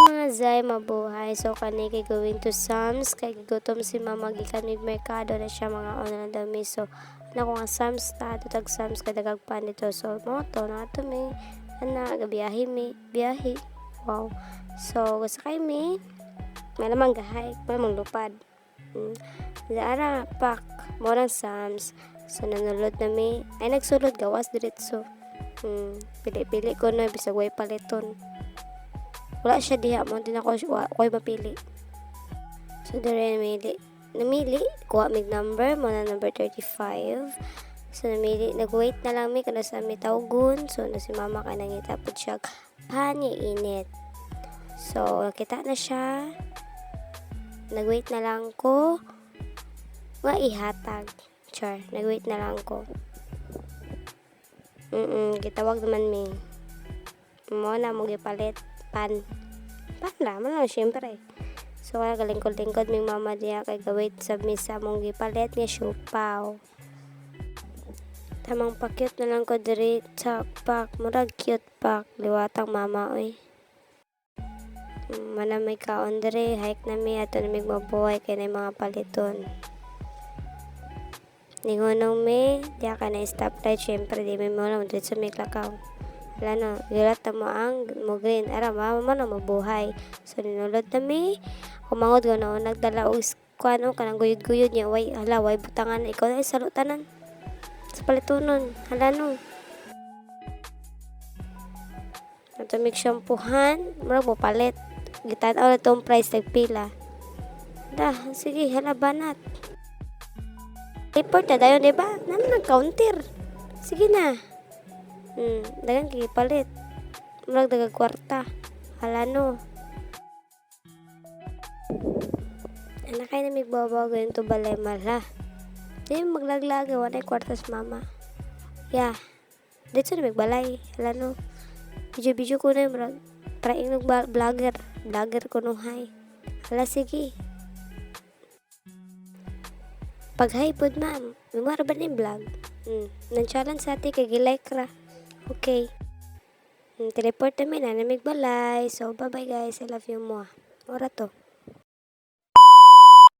mga zay mabuhay. So kani kay going to Sam's kay gutom si mama gikan mig merkado na siya mga una na dami. So na ko nga Sam's ta tag Sam's kay dagag pan dito. So mo to na to mi ana gabiyahe mi biyahe. Wow. So sakay mi may lamang gahay, may lamang lupad. Ara pak mo ng Sam's. So nanulod na mi ay nagsulod gawas diretso. Pili-pili ko na bisag way paliton. Wala siya diha mo din ako ko'y mapili. So dire namili kuha mig number mo na number 35. So namili nagwait na lang mi kana sa mi tawgon. So na si mama ka nangita pud siya pani init. So kita na siya. Nagwait na lang ko nga ihatag. Char, nagwait na lang ko. Gitawag naman mi. Mo na mo gipalit pan naman lang syempre. So kaya galingkod-lingkod ming mama diya kay gawait sa misa mong gipalit nga siupaw. Tamang pakyut na lang ko diri sa pak murag cute pak liwatang mama oy. Mana may kaon diri hike na mi ato na mig mabuhay kay na mga paliton. Ningonong mi diya ka na stoplight syempre di may mo lang dito sa may klakaw. Wala no, gilat na mo ang mo green. Ara, mama na mabuhay. So, ninulod na mi. Kumangod ko no, nagdala o kuano, kanang guyod-guyod niya. Way, hala, way butangan. Ikaw na salutanan. Sa palitunon. Hala no. Natumig shampoohan. Murag mo palit. Gitanaw na itong price, nagpila. Hala, sige, hala, banat. Report na dayon, diba? Naman nag-counter. Sige na. Dagan kipalit. Murag dagag kwarta. Hala no. Anak kayo na may babago yung tubalay mala. Di yung maglaglaga. Wanay kwartas mama. Yeah. Dito na magbalay. Hala no. Video ko na yung murag. Trying ng vlogger. Vlogger ko no hay. Hala sige. Pag hi pod ma'am. Lumara ba na yung vlog? Nang-challenge sa ati kay gilike ra. Okay. Teleport namin na namigbalay. So, bye-bye guys. I love you mo. Ora to.